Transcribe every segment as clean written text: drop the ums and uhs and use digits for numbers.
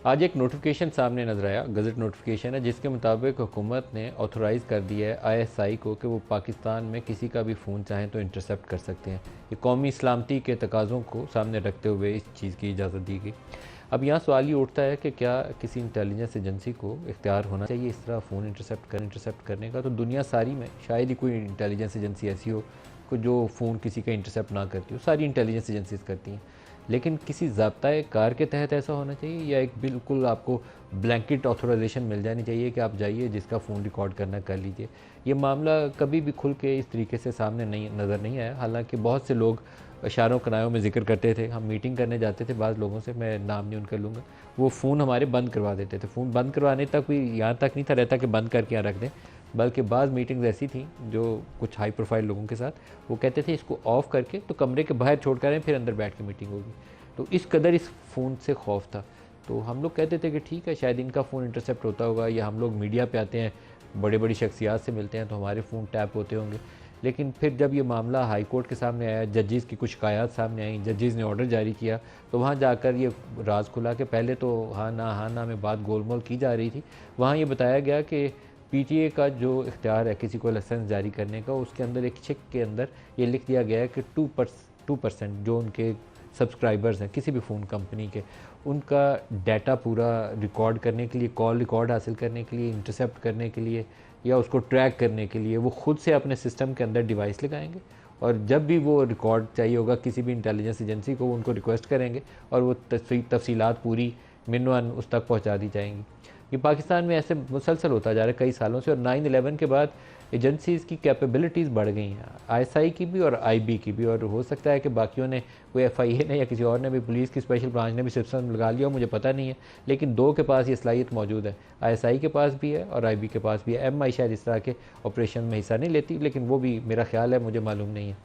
आज एक नोटिफिकेशन सामने नज़र आया, गज़ट नोटिफिकेशन है, जिसके मुताबिक हुकूमत ने ऑथोराइज़ कर दिया है आईएसआई को कि वो पाकिस्तान में किसी का भी फ़ोन चाहें तो इंटरसेप्ट कर सकते हैं। ये कौमी सलामती के तकाज़ों को सामने रखते हुए इस चीज़ की इजाज़त दी गई। अब यहाँ सवाल ये उठता है कि क्या किसी इंटेलिजेंस एजेंसी को इख्तियार होना चाहिए इस तरह फ़ोन इंटरसेप्ट करने का? तो दुनिया सारी में शायद ही कोई इंटेलिजेंस एजेंसी ऐसी हो को जो फ़ोन किसी का इंटरसेप्ट ना करती हो। सारी इंटेलिजेंस एजेंसीज करती हैं, लेकिन किसी ज़ाब्ता कार के तहत ऐसा होना चाहिए या एक बिल्कुल आपको ब्लैंकेट ऑथराइजेशन मिल जानी चाहिए कि आप जाइए जिसका फ़ोन रिकॉर्ड करना कर लीजिए। ये मामला कभी भी खुल के इस तरीके से सामने नहीं नज़र नहीं आया। हालांकि बहुत से लोग इशारों कनायों में ज़िक्र करते थे। हम मीटिंग करने जाते थे बाज़ लोगों से, मैं नाम नहीं उनका लूँगा, वो फ़ोन हमारे बंद करवा देते थे। फ़ोन बंद करवाने तक भी यहाँ तक नहीं था रहता कि बंद करके यहाँ रख दें, बल्कि बाज़ मीटिंग्स ऐसी थी जो कुछ हाई प्रोफाइल लोगों के साथ, वो कहते थे इसको ऑफ़ करके तो कमरे के बाहर छोड़ कर आएँ, फिर अंदर बैठ के मीटिंग होगी। तो इस कदर इस फ़ोन से खौफ था। तो हम लोग कहते थे कि ठीक है, शायद इनका फ़ोन इंटरसेप्ट होता होगा, या हम लोग मीडिया पे आते हैं, बड़े बड़ी शख्सियात से मिलते हैं तो हमारे फ़ोन टैप होते होंगे। लेकिन फिर जब ये मामला हाई कोर्ट के सामने आया, जजेज़ की कुछ शिकायत सामने आई, जजेज़ ने ऑर्डर जारी किया, तो वहाँ जाकर ये राज खुला कि पहले तो हाँ ना में बात गोलमोल की जा रही थी। वहाँ ये बताया गया कि पीटीए का जो इख्तियार है किसी को लाइसेंस जारी करने का, उसके अंदर एक चेक के अंदर ये लिख दिया गया है कि 2% जो उनके सब्सक्राइबर्स हैं किसी भी फ़ोन कंपनी के, उनका डाटा पूरा रिकॉर्ड करने के लिए, कॉल रिकॉर्ड हासिल करने के लिए, इंटरसेप्ट करने के लिए या उसको ट्रैक करने के लिए वो खुद से अपने सिस्टम के अंदर डिवाइस लगाएंगे, और जब भी वो रिकॉर्ड चाहिए होगा किसी भी इंटेलिजेंस एजेंसी को, वो उनको रिक्वेस्ट करेंगे और वो तफसीलात पूरी मिनवन उस तक पहुंचा दी जाएंगी। ये पाकिस्तान में ऐसे मुसलसल होता जा रहा है कई सालों से, और 9/11 के बाद एजेंसीज़ की कैपेबिलिटीज़ बढ़ गई हैं, आईएसआई की भी और आईबी की भी, और हो सकता है कि बाकियों ने, कोई एफआईए ने या किसी और ने भी, पुलिस की स्पेशल ब्रांच ने भी सिस्टम लगा लिया, मुझे पता नहीं है, लेकिन दो के पास ये सलाहियत मौजूद है। आईएसआई के पास भी है और आईबी के पास भी है। एमआई शायद इस तरह के ऑपरेशन में हिस्सा नहीं लेती, लेकिन वो भी मेरा ख्याल है, मुझे मालूम नहीं है।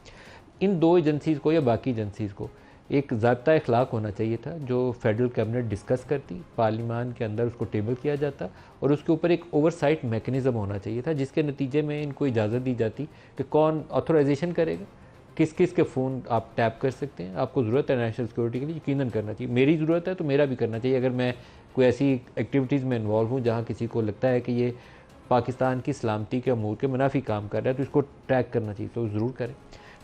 इन दो एजेंसीज़ को या बाकी एजेंसीज़ को एक ज़ाब्ता अखलाक होना चाहिए था जो फेडरल कैबिनेट डिस्कस करती, पार्लियामान के अंदर उसको टेबल किया जाता, और उसके ऊपर एक ओवरसाइट मैकेनिज़्म होना चाहिए था, जिसके नतीजे में इनको इजाज़त दी जाती कि कौन ऑथराइजेशन करेगा, किस किस के फ़ोन आप टैप कर सकते हैं। आपको ज़रूरत है नेशनल सिक्योरिटी के लिए, यकीनन करना चाहिए। मेरी ज़रूरत है तो मेरा भी करना चाहिए। अगर मैं कोई ऐसी एक्टिविटीज़ में इन्वॉल्व हूँ जहाँ किसी को लगता है कि ये पाकिस्तान की सलामती के अमूर के मुनाफी काम कर रहा है, तो इसको ट्रैक करना चाहिए, तो ज़रूर करें।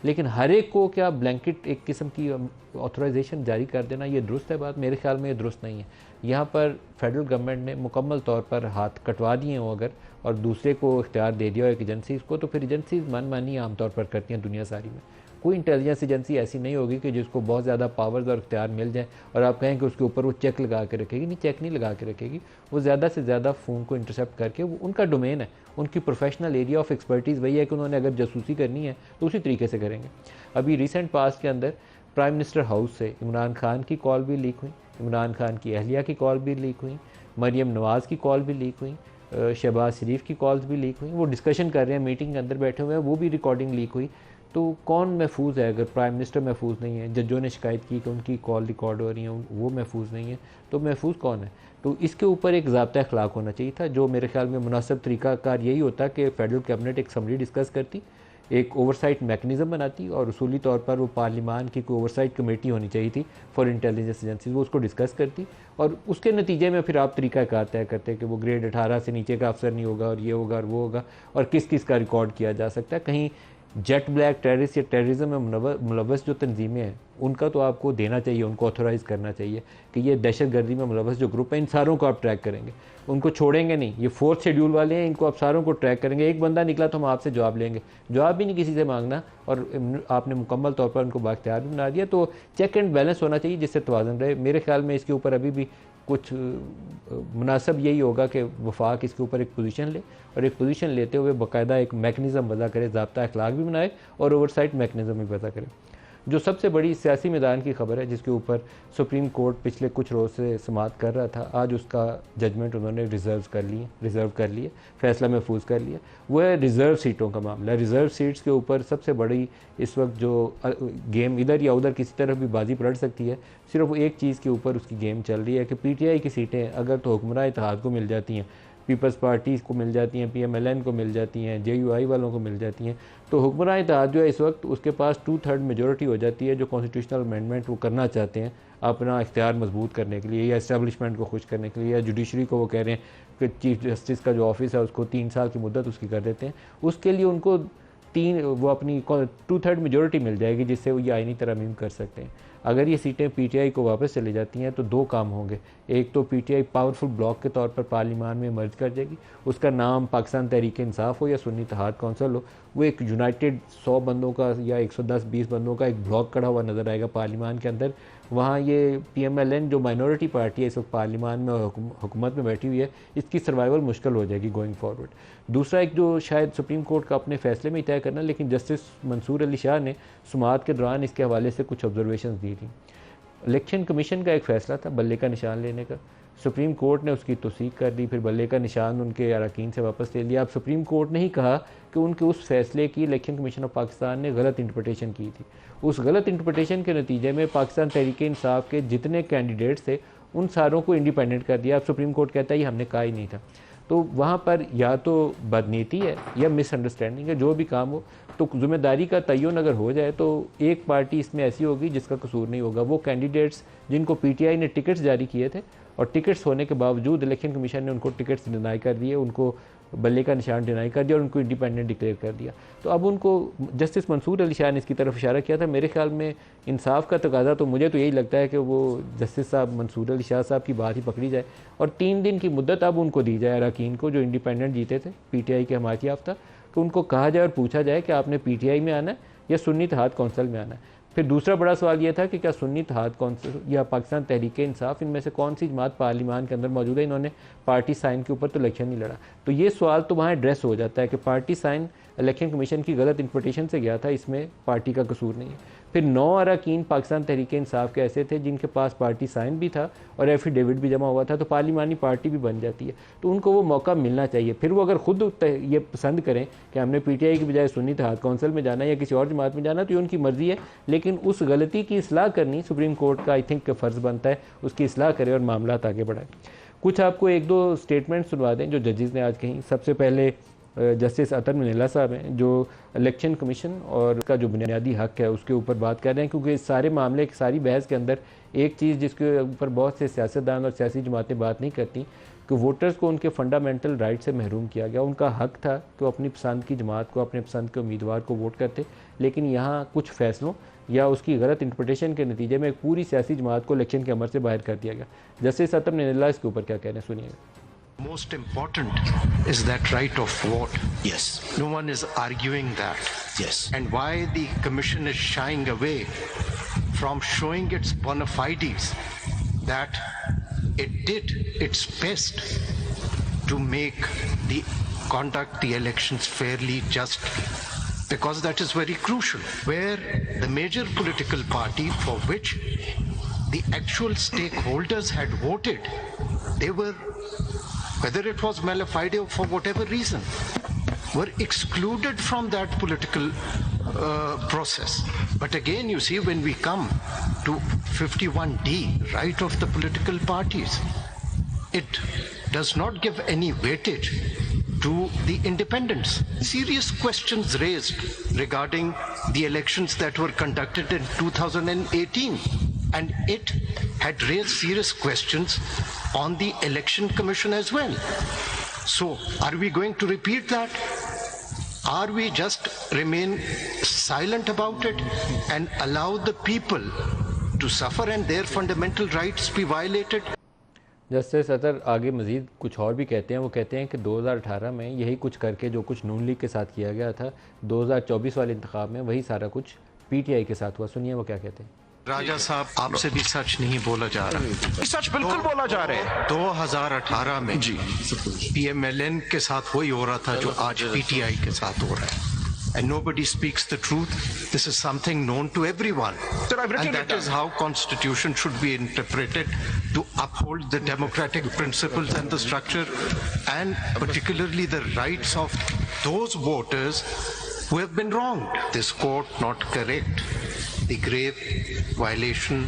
लेकिन हर एक को क्या ब्लैंकेट एक किस्म की ऑथराइजेशन जारी कर देना, ये दुरुस्त है बात? मेरे ख्याल में ये दुरुस्त नहीं है। यहाँ पर फेडरल गवर्नमेंट ने मुकम्मल तौर पर हाथ कटवा दिए हों अगर, और दूसरे को इख्तियार दे दिया हो एक एजेंसीज़ को, तो फिर एजेंसीज़ मनमानी आमतौर पर करती हैं दुनिया सारी में। कोई इंटेलिजेंस एजेंसी ऐसी नहीं होगी कि जिसको बहुत ज़्यादा पावर्स और इख्तियार मिल जाए और आप कहें कि उसके ऊपर वो चेक लगा के रखेगी। नहीं, चेक नहीं लगा के रखेगी। वो ज़्यादा से ज़्यादा फ़ोन को इंटरसेप्ट करके, वो उनका डोमेन है, उनकी प्रोफेशनल एरिया ऑफ एक्सपर्टीज़ वही है कि उन्होंने अगर जासूसी करनी है तो उसी तरीके से करेंगे। अभी रिसेंट पास्ट के अंदर प्राइम मिनिस्टर हाउस से इमरान खान की कॉल भी लीक हुई, इमरान खान की अहलिया की कॉल भी लीक हुई, मरीम नवाज़ की कॉल भी लीक हुई, शहबाज शरीफ की कॉल्स भी लीक हुई। वो डिस्कशन कर रहे हैं, मीटिंग के अंदर बैठे हुए हैं, वो भी रिकॉर्डिंग लीक हुई। तो कौन महफूज है? अगर प्राइम मिनिस्टर महफूज नहीं है, जजों ने शिकायत की कि उनकी कॉल रिकॉर्ड हो रही हैं, वो महफूज नहीं है, तो महफूज कौन है? तो इसके ऊपर एक ज़ाब्ता अखलाक होना चाहिए था, जो मेरे ख्याल में मुनासिब तरीक़ाकार यही होता कि फेडरल कैबिनेट एक समरी डिस्कस करती, एक ओवरसाइट मैकेनिज़्म बनाती, और उसूली तौर पर वो पार्लियामान की कोई ओवरसाइट कमेटी होनी चाहिए थी फॉर इंटेलिजेंस एजेंसीज, वो उसको डिस्कस करती, और उसके नतीजे में फिर आप तरीक़ाकार तय करते कि वो ग्रेड 18 से नीचे का अफसर नहीं होगा, और ये होगा और वो होगा, और किस किस का रिकॉर्ड किया जा सकता है। कहीं जेट ब्लैक टेररिस्ट या टेररिज्म में मुलव्वस जो तंजीमें हैं, उनका तो आपको देना चाहिए, उनको ऑथोराइज़ करना चाहिए कि ये दहशत गर्दी में मुलव्वस जो ग्रुप है, इन सारों को आप ट्रैक करेंगे, उनको छोड़ेंगे नहीं। ये 4th शेड्यूल वाले हैं, इनको आप सारों को ट्रैक करेंगे। एक बंदा निकला तो हम आपसे जवाब लेंगे, जवाब भी नहीं किसी से मांगना, और आपने मुकम्मल तौर पर उनको बाख्तियार भी बना दिया। तो चेक एंड बैलेंस होना चाहिए जिससे तवाज़ुन रहे। मेरे ख्याल में इसके ऊपर अभी भी कुछ मुनासिब यही होगा कि वफाक इसके ऊपर एक पोजीशन ले, और एक पोजीशन लेते हुए बाकायदा एक मैकेनिज़्म वज़ा करे, ज़ाब्ता अखलाक भी बनाए और ओवरसाइट मैकेनिज़्म भी वज़ा करे। जो सबसे बड़ी सियासी मैदान की खबर है, जिसके ऊपर सुप्रीम कोर्ट पिछले कुछ रोज़ से समाअत कर रहा था, आज उसका जजमेंट उन्होंने रिज़र्व कर लिए, फ़ैसला महफूज कर लिया, वो है रिज़र्व सीटों का मामला। रिज़र्व सीट्स के ऊपर सबसे बड़ी इस वक्त जो गेम इधर या उधर किसी तरफ भी बाजी पलट सकती है, सिर्फ एक चीज़ के ऊपर उसकी गेम चल रही है कि पीटीआई की सीटें अगर तो हुक्मरान इत्तेहाद को मिल जाती हैं, पीपल्स पार्टी को मिल जाती हैं, PMLN को मिल जाती हैं, JUI वालों को मिल जाती हैं। तो हुक्मरान इत्तेहाद जो है इस वक्त उसके पास 2/3 मेजॉरिटी हो जाती है, जो कॉन्स्टिट्यूशनल अमेंडमेंट वो करना चाहते हैं अपना इख्तियार मजबूत करने के लिए या इस्टेब्लिशमेंट को खुश करने के लिए, या जुडिशरी को वो कह रहे हैं कि चीफ जस्टिस का जो ऑफिस है उसको 3 साल की मुद्दत उसकी कर देते हैं। उसके लिए उनको वो अपनी 2/3 मेजॉरिटी मिल जाएगी जिससे वो ये आईनी तरमीम कर सकते हैं। अगर ये सीटें PTI को वापस चली जाती हैं तो 2 काम होंगे। एक तो PTI पावरफुल ब्लॉक के तौर पर पार्लियामान में मर्ज कर जाएगी, उसका नाम पाकिस्तान तहरीक इंसाफ हो या सुन्नी इत्तेहाद कौंसिल हो, वो एक यूनाइटेड 100 बंदों का या 110-20 बंदों का एक ब्लॉक खड़ा हुआ नज़र आएगा पार्लियामान के अंदर। वहाँ ये PMLN जो माइनॉरिटी पार्टी है इस वक्त पार्लियामान में और हुकूमत में बैठी हुई है, इसकी सर्वाइवल मुश्किल हो जाएगी गोइंग फॉरवर्ड। दूसरा एक जो शायद सुप्रीम कोर्ट का अपने फैसले में ही तय करना, लेकिन जस्टिस मंसूर अली शाह ने सुमात के दौरान इसके हवाले से कुछ ऑब्जर्वेशन दी थी। इलेक्शन कमीशन का एक फ़ैसला था बल्ले का निशान लेने का, सुप्रीम कोर्ट ने उसकी तौसीक कर दी, फिर बल्ले का निशान उनके अरकान से वापस ले लिया। अब सुप्रीम कोर्ट ने ही कहा कि उनके उस फैसले की इलेक्शन कमीशन ऑफ पाकिस्तान ने गलत इंटरप्रटेशन की थी। उस गलत इंटरप्रटेशन के नतीजे में पाकिस्तान तहरीक इंसाफ के जितने कैंडिडेट्स थे उन सारों को इंडिपेंडेंट कर दिया। अब सुप्रीम कोर्ट कहता है ये हमने कहा ही नहीं था। तो वहाँ पर या तो बदनीति है या मिसअंडरस्टैंडिंग है, जो भी काम हो। तो जिम्मेदारी का तयन अगर हो जाए तो एक पार्टी इसमें ऐसी होगी जिसका कसूर नहीं होगा। वो कैंडिडेट्स जिनको PTI ने टिकट्स जारी किए थे और टिकट्स होने के बावजूद इलेक्शन कमीशन ने उनको टिकट्स डिनाई कर दिए, उनको बल्ले का निशान डिनाई कर दिया और उनको इंडिपेंडेंट डिक्लेयर कर दिया। तो अब उनको जस्टिस मंसूर अली शाह ने इसकी तरफ इशारा किया था। मेरे ख्याल में इंसाफ का तकाजा तो मुझे तो यही लगता है कि वो जस्टिस साहब मंसूर अली शाह साहब की बात ही पकड़ी जाए और 3 दिन की मुद्दत अब उनको दी जाए अरकान को जो इंडिपेंडेंट जीते थे PTI के हमायत याफ्ता, कि उनको कहा जाए और पूछा जाए कि आपने PTI में आना है या सुन्नी इत्तेहाद कौंसिल में आना है। फिर दूसरा बड़ा सवाल यह था कि क्या सुन्नी इत्तेहाद कौंसिल या पाकिस्तान तहरीक इंसाफ, इनमें से कौन सी जमात पार्लियामान के अंदर मौजूद है। इन्होंने पार्टी साइन के ऊपर तो इलेक्शन नहीं लड़ा। तो ये सवाल तो वहाँ एड्रेस हो जाता है कि पार्टी साइन इलेक्शन कमीशन की गलत इंटरप्रटेशन से गया था, इसमें पार्टी का कसूर नहीं है। फिर 9 अरकान पाकिस्तान तहरीक इंसाफ के ऐसे थे जिनके पास पार्टी साइन भी था और एफिडेविट भी जमा हुआ था, तो पार्लियामानी पार्टी भी बन जाती है। तो उनको वो मौका मिलना चाहिए। फिर वो अगर खुद ये पसंद करें कि हमने PTI की बजाय सुन्नी इत्तेहाद कौंसिल में जाना या किसी और जमात में जाना, तो ये उनकी मर्ज़ी है। लेकिन उस गलती की इस्लाह करनी सुप्रीम कोर्ट का आई थिंक फ़र्ज़ बनता है, उसकी इस्लाह करे और मामला आगे बढ़ाए। कुछ आपको 1-2 स्टेटमेंट सुनवा दें जो जजेस ने आज कहीं। सबसे पहले जस्टिस अतर मनीला साहब हैं जो इलेक्शन कमीशन और उसका जो बुनियादी हक है उसके ऊपर बात कर रहे हैं, क्योंकि इस सारे मामले की सारी बहस के अंदर एक चीज़ जिसके ऊपर बहुत से सियासतदान और सियासी जमातें बात नहीं करती कि वोटर्स को उनके फंडामेंटल राइट से महरूम किया गया। उनका हक था कि वो अपनी पसंद की जमात को, अपने पसंद के उम्मीदवार को वोट करते, लेकिन यहाँ कुछ फैसलों या उसकी गलत इंटरप्रटेशन के नतीजे में एक पूरी सियासी जमात को इलेक्शन के अमल से बाहर कर दिया गया। जस्टिस अतर मनीला इसके ऊपर क्या कह रहे हैं, सुनिएगा। Most important is that right of vote. Yes. No one is arguing that. Yes. And why the commission is shying away from showing its bona fides that it did its best to make the elections fairly just, because that is very crucial. Where the major political party for which the actual stakeholders had voted, they were, whether it was mala fide or for whatever reason, were excluded from that political process. But again, you see, when we come to 51D, right of the political parties, it does not give any weightage to the independents. Serious questions raised regarding the elections that were conducted in 2018, and it had raised serious questions on the election commission as well. So are we going to repeat that? Are we just remain silent about it and allow the people to suffer and their fundamental rights be violated? Justice Athar आगे मज़ीद कुछ और भी कहते हैं। वो कहते हैं कि 2018 में यही कुछ करके जो कुछ नून लीग के साथ किया गया था 2024 वाले इंतखाब में वही सारा कुछ PTI के साथ हुआ। सुनिए वो क्या कहते हैं। राजा साहब, आपसे भी सच नहीं बोला जा रहा। सच बिल्कुल बोला जा रहा है। 2018 में जी PMLN के साथ वही हो रहा था जो आज PTI के साथ हो रहा है। And nobody speaks the truth. This is something known to everyone. Sir, I've written and that it is how Constitution should be interpreted, to uphold the democratic principles and the structure, and particularly the rights of those voters who have been wronged. This court not correct the grave violation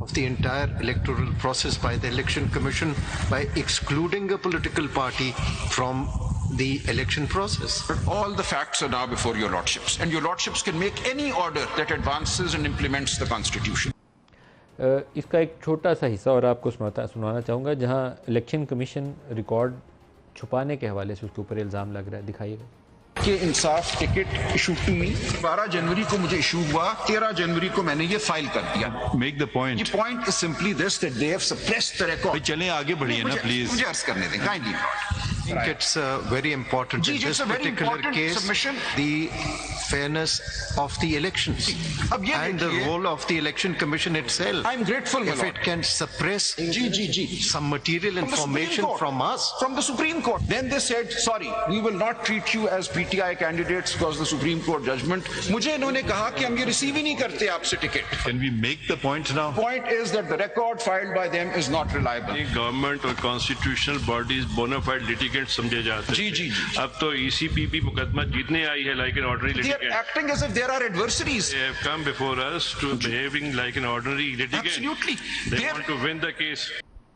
of the entire electoral process by the Election Commission by excluding a political party from the election process. All the facts are now before your lordships, and your lordships can make any order that advances and implements the constitution. इसका एक छोटा सा हिस्सा और आपको सुनाना चाहूँगा जहाँ इलेक्शन कमीशन रिकॉर्ड छुपाने के हवाले से उसके ऊपर इल्ज़ाम लग रहा है। दिखाइएगा कि इंसाफ टिकट इशू टू मी 12 जनवरी को मुझे इशू हुआ, 13 जनवरी को मैंने ये फाइल कर दिया। Make the point. ये point is simply this that they have suppressed the record. चलें आगे बढ़िए ना प्लीज। मुझे अर्ज करने दें kindly. I think it's very important in this particular case, the fairness of the elections and the role of the election commission itself. I'm grateful, my if lord. it can suppress some material information from us. From the Supreme Court. Then they said, sorry, we will not treat you as PTI candidates because the Supreme Court judgment. मुझे इन्होंने कहा कि हम ये receive ही नहीं करते आपसे ticket. Can we make the point now? Point is that the record filed by them is not reliable. Government और कॉन्स्टिट्यूशनल बॉडीज बोनाफाइड लिटिगेंट समझे जाते हैं। जी। अब तो ECPP मुकदमा जीतने आई है like an ordinary They are litigant. acting as if there are adversaries. They have come before us to behaving like an ordinary litigant. Absolutely. They They are- want to win the case.